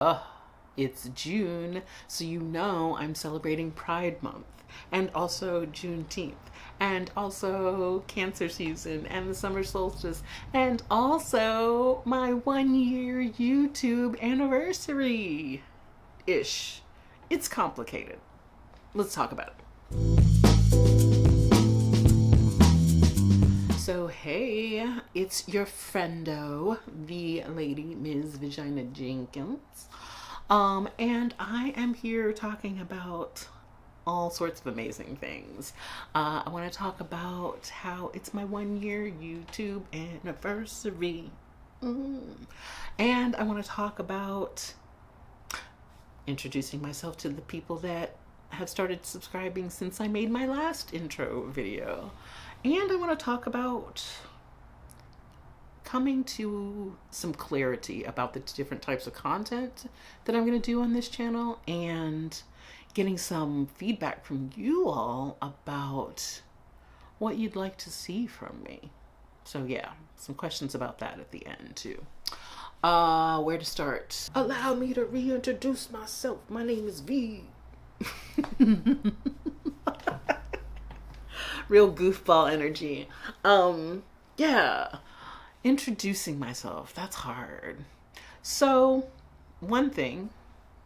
Ugh, it's June, so you know I'm celebrating Pride Month, and also Juneteenth, and also Cancer season, and the summer solstice, and also my 1 year YouTube anniversary ish. It's complicated. Let's talk about it. So, hey, it's your friendo, the lady Ms. Vagina Jenkins. And I am here talking about all sorts of amazing things. I want to talk about how it's my 1 year YouTube anniversary. And I want to talk about introducing myself to the people that have started subscribing since I made my last intro video. And I want to talk about coming to some clarity about the different types of content that I'm going to do on this channel, and getting some feedback from you all about what you'd like to see from me. So yeah, some questions about that at the end too. Where to start? Allow me to reintroduce myself. My name is V. Real goofball energy. Yeah. Introducing myself, that's hard. So, one thing,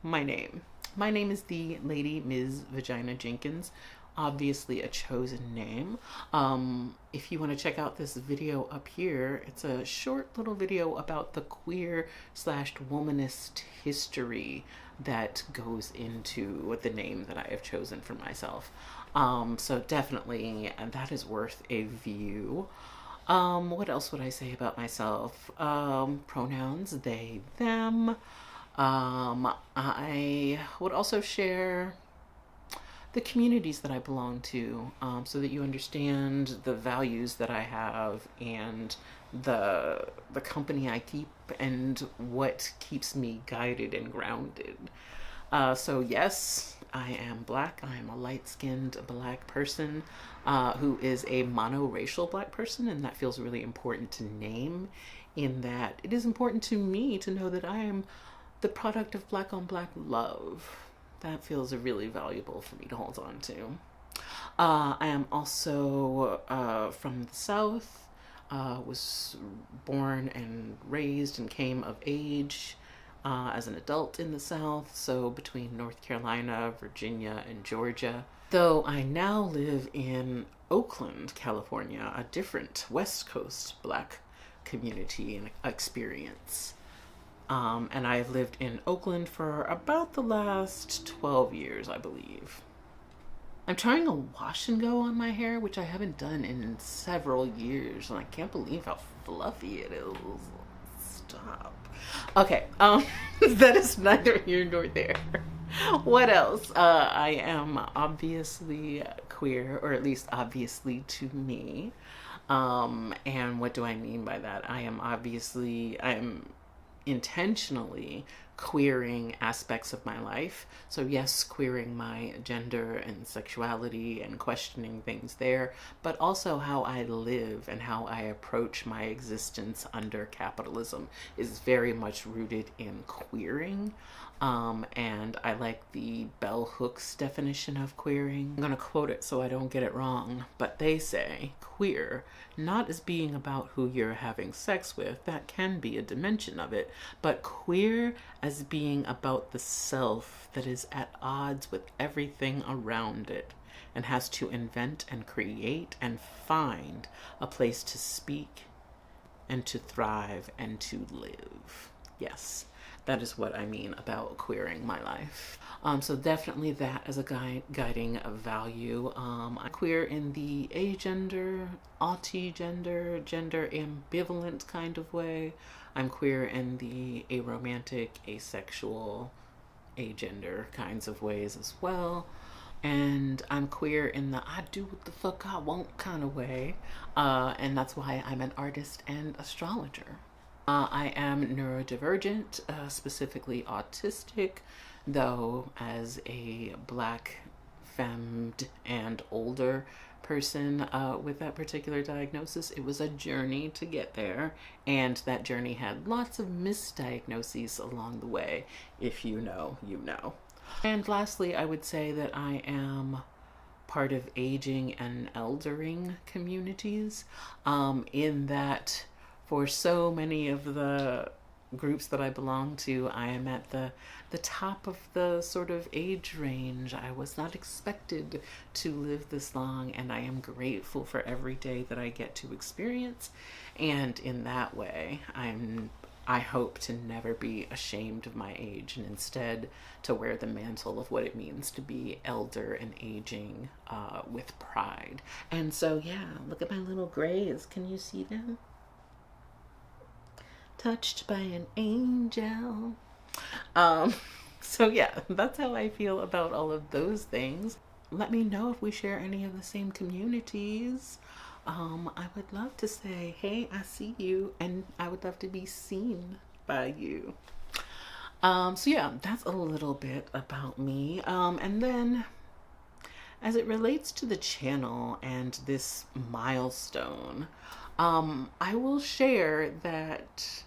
my name. My name is the Lady Ms. Vagina Jenkins, obviously a chosen name. If you want to check out this video up here, it's a short little video about the queer/womanist history that goes into the name that I have chosen for myself. So definitely, that is worth a view. What else would I say about myself? Pronouns, they, them. I would also share the communities that I belong to, so that you understand the values that I have and the company I keep and what keeps me guided and grounded. So yes, I am Black. I am a light-skinned Black person who is a monoracial Black person, and that feels really important to name, in that it is important to me to know that I am the product of Black on Black love. That feels really valuable for me to hold on to. I am also from the South, was born and raised and came of age as an adult in the South, so between North Carolina, Virginia, and Georgia. Though I now live in Oakland, California, a different West Coast Black community and experience. And I've lived in Oakland for about the last 12 years, I believe. I'm trying a wash and go on my hair, which I haven't done in several years, and I can't believe how fluffy it is. Stop. Okay, that is neither here nor there. What else? I am obviously queer, or at least obviously to me. And what do I mean by that? I am intentionally queering aspects of my life. So yes, queering my gender and sexuality and questioning things there, but also how I live and how I approach my existence under capitalism is very much rooted in queering. And I like the bell hooks definition of queering. I'm gonna quote it so I don't get it wrong, but they say queer not as being about who you're having sex with, that can be a dimension of it, but queer as being about the self that is at odds with everything around it and has to invent and create and find a place to speak and to thrive and to live. Yes, that is what I mean about queering my life. So definitely that as a guiding value. I'm queer in the agender, autigender, gender ambivalent kind of way. I'm queer in the aromantic, asexual, agender kinds of ways as well. And I'm queer in the I do what the fuck I want kind of way. And that's why I'm an artist and astrologer. I am neurodivergent, specifically autistic, though as a Black, femmed, and older person with that particular diagnosis. It was a journey to get there, and that journey had lots of misdiagnoses along the way. If you know, you know. And lastly, I would say that I am part of aging and eldering communities, in that for so many of the groups that I belong to, I am at the top of the sort of age range. I was not expected to live this long, and I am grateful for every day that I get to experience. And in that way, I hope to never be ashamed of my age, and instead to wear the mantle of what it means to be elder and aging with pride. And so, yeah, look at my little grays. Can you see them? Touched by an angel. So yeah, that's how I feel about all of those things. Let me know if we share any of the same communities. I would love to say, hey, I see you, and I would love to be seen by you. So yeah, that's a little bit about me. And then as it relates to the channel and this milestone, I will share that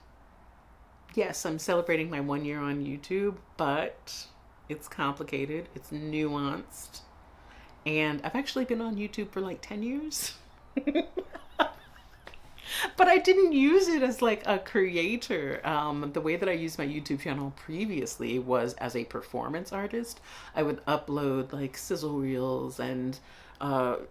yes, I'm celebrating my 1 year on YouTube, but it's complicated, it's nuanced, and I've actually been on YouTube for like 10 years. But I didn't use it as like a creator. The way that I used my YouTube channel previously was as a performance artist. I would upload like sizzle reels and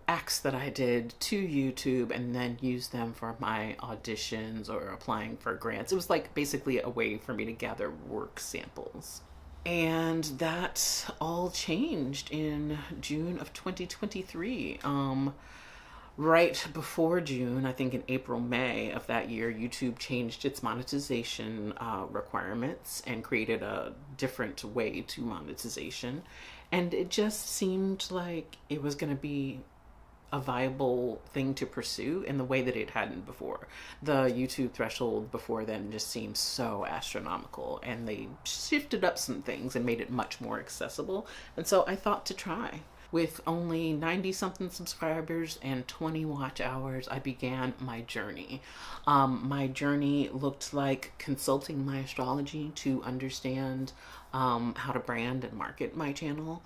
acts that I did to YouTube and then use them for my auditions or applying for grants. It was like basically a way for me to gather work samples. And that all changed in June of 2023. Right before June, I think in April, May of that year, YouTube changed its monetization requirements and created a different way to monetization. And it just seemed like it was going to be a viable thing to pursue in the way that it hadn't before. The YouTube threshold before then just seemed so astronomical, and they shifted up some things and made it much more accessible. And so I thought to try. With only 90-something subscribers and 20 watch hours, I began my journey. My journey looked like consulting my astrology to understand how to brand and market my channel.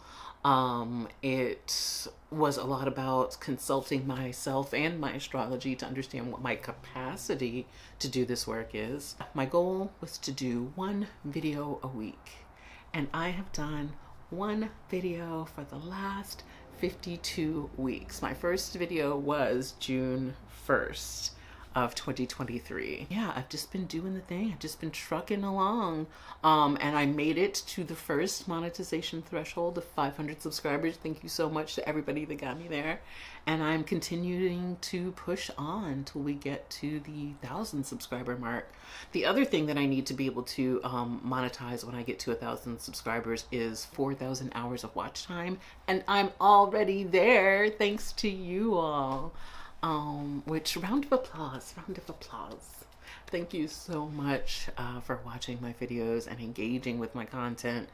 It was a lot about consulting myself and my astrology to understand what my capacity to do this work is. My goal was to do 1 video a week, and I have done 1 video for the last 52 weeks. My first video was June 1st of 2023. Yeah, I've just been doing the thing. I've just been trucking along. And I made it to the first monetization threshold of 500 subscribers. Thank you so much to everybody that got me there. And I'm continuing to push on till we get to the 1,000 subscriber mark. The other thing that I need to be able to monetize when I get to 1,000 subscribers is 4,000 hours of watch time. And I'm already there, thanks to you all. Which, round of applause. Thank you so much for watching my videos and engaging with my content.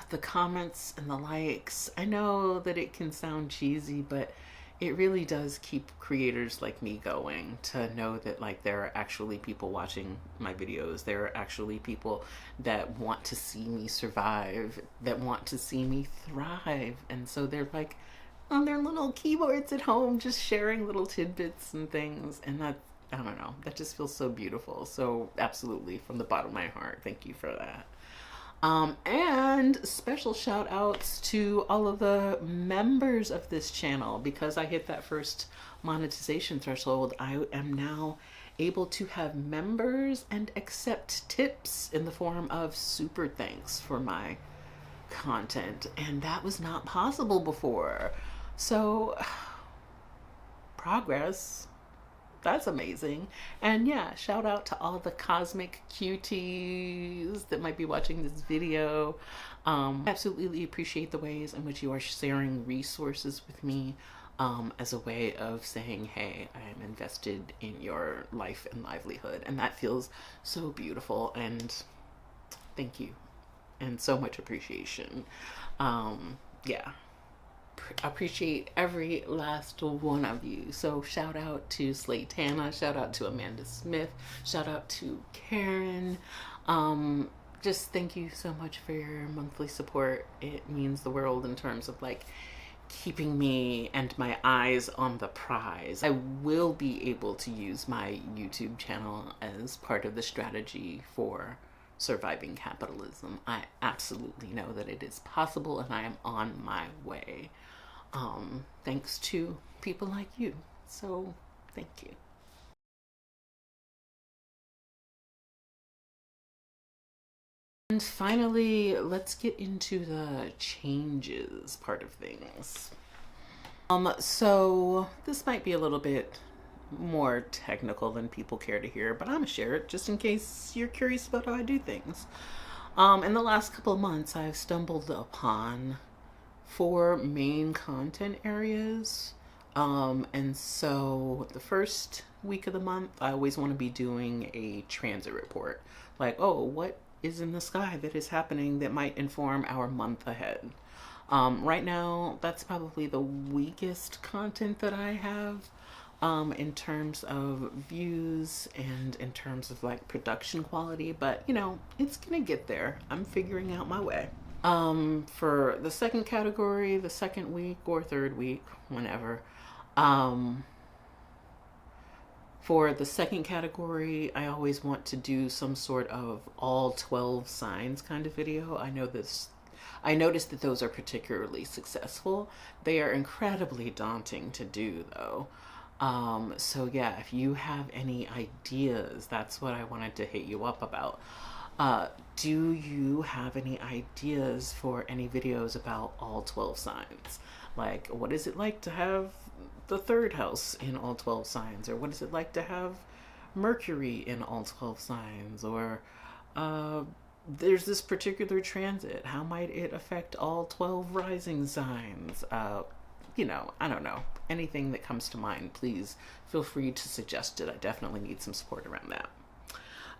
The comments and the likes, I know that it can sound cheesy, but it really does keep creators like me going, to know that like there are actually people watching my videos. There are actually people that want to see me survive, that want to see me thrive. And so they're like on their little keyboards at home, just sharing little tidbits and things. And that, I don't know, that just feels so beautiful. So absolutely, from the bottom of my heart, thank you for that. And special shout outs to all of the members of this channel. Because I hit that first monetization threshold, I am now able to have members and accept tips in the form of super thanks for my content. And that was not possible before. So, progress. That's amazing. And yeah, shout out to all the cosmic cuties that might be watching this video. Absolutely appreciate the ways in which you are sharing resources with me as a way of saying, hey, I am invested in your life and livelihood. And that feels so beautiful, and thank you. And so much appreciation. Yeah. appreciate every last one of you. So shout out to Slaytana, shout out to Amanda Smith, shout out to Karen. Just thank you so much for your monthly support. It means the world in terms of like keeping me and my eyes on the prize. I will be able to use my YouTube channel as part of the strategy for surviving capitalism. I absolutely know that it is possible and I am on my way. Thanks to people like you. So thank you. And finally, let's get into the changes part of things. So this might be a little bit more technical than people care to hear, but I'm gonna share it just in case you're curious about how I do things. In the last couple of months, I've stumbled upon 4 main content areas. And so the first week of the month, I always want to be doing a transit report. Like, oh, what is in the sky that is happening that might inform our month ahead. Right now, that's probably the weakest content that I have in terms of views and in terms of like production quality, but you know, it's gonna get there. I'm figuring out my way. For the second category, the second week or third week, whenever, for the second category, I always want to do some sort of all 12 signs kind of video. I noticed that those are particularly successful. They are incredibly daunting to do though. So yeah, if you have any ideas, that's what I wanted to hit you up about. Do you have any ideas for any videos about all 12 signs? Like, what is it like to have the third house in all 12 signs? Or what is it like to have Mercury in all 12 signs? Or there's this particular transit. How might it affect all 12 rising signs? You know, I don't know. Anything that comes to mind, please feel free to suggest it. I definitely need some support around that.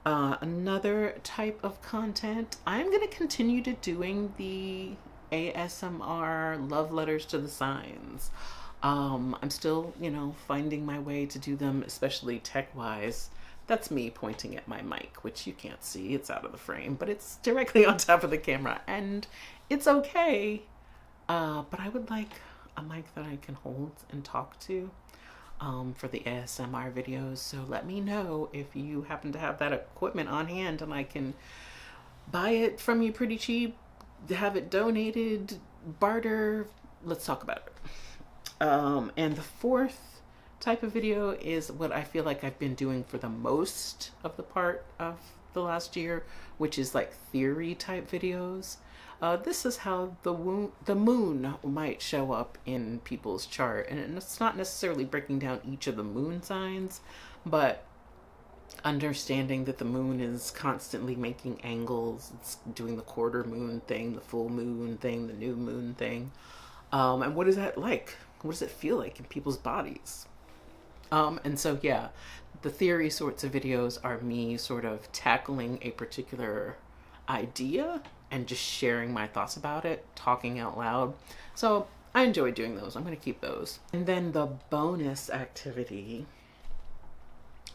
Another type of content, I'm going to continue to doing the ASMR love letters to the signs. I'm still, you know, finding my way to do them, especially tech-wise. That's me pointing at my mic, which you can't see. It's out of the frame, but it's directly on top of the camera, and it's okay. But I would like a mic that I can hold and talk to for the ASMR videos. So let me know if you happen to have that equipment on hand and I can buy it from you pretty cheap, have it donated, barter. Let's talk about it. And the fourth type of video is what I feel like I've been doing for the most of the part of the last year, which is like theory type videos. This is how the moon might show up in people's chart. And it's not necessarily breaking down each of the moon signs, but understanding that the moon is constantly making angles. It's doing the quarter moon thing, the full moon thing, the new moon thing. And what is that like? What does it feel like in people's bodies? And so, yeah, the theory sorts of videos are me sort of tackling a particular idea and just sharing my thoughts about it, talking out loud. So I enjoy doing those. I'm going to keep those. And then the bonus activity,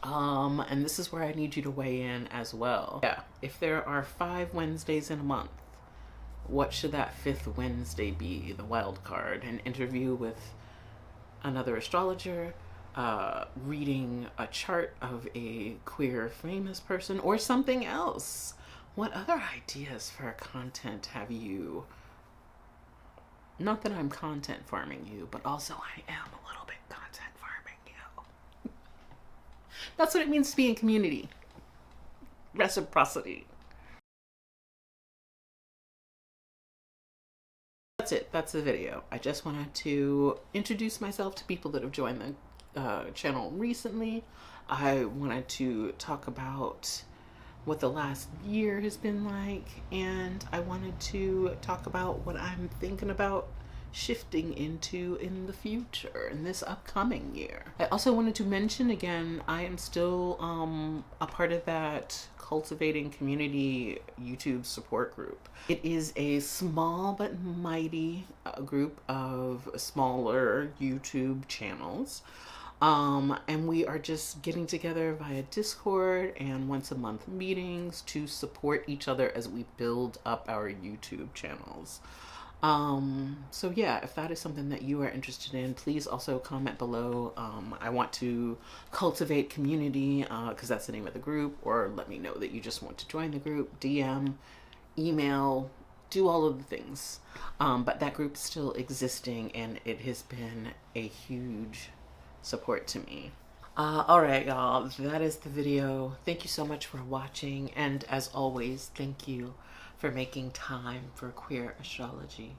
and this is where I need you to weigh in as well. Yeah, if there are 5 Wednesdays in a month, what should that 5th Wednesday be? The wild card, an interview with another astrologer, reading a chart of a queer famous person, or something else. What other ideas for content have you? Not that I'm content farming you, but also I am a little bit content farming you. That's what it means to be in community. Reciprocity. That's it. That's the video. I just wanted to introduce myself to people that have joined the channel recently. I wanted to talk about what the last year has been like, and I wanted to talk about what I'm thinking about shifting into in the future, in this upcoming year. I also wanted to mention again, I am still a part of that Cultivating Community YouTube support group. It is a small but mighty group of smaller YouTube channels. And we are just getting together via Discord and once a month meetings to support each other as we build up our YouTube channels. So yeah, if that is something that you are interested in, please also comment below. I want to cultivate community, because that's the name of the group, or let me know that you just want to join the group, DM, email, do all of the things. But that group is still existing and it has been a huge support to me. All right, y'all, that is the video. Thank you so much for watching. And as always, thank you for making time for queer astrology.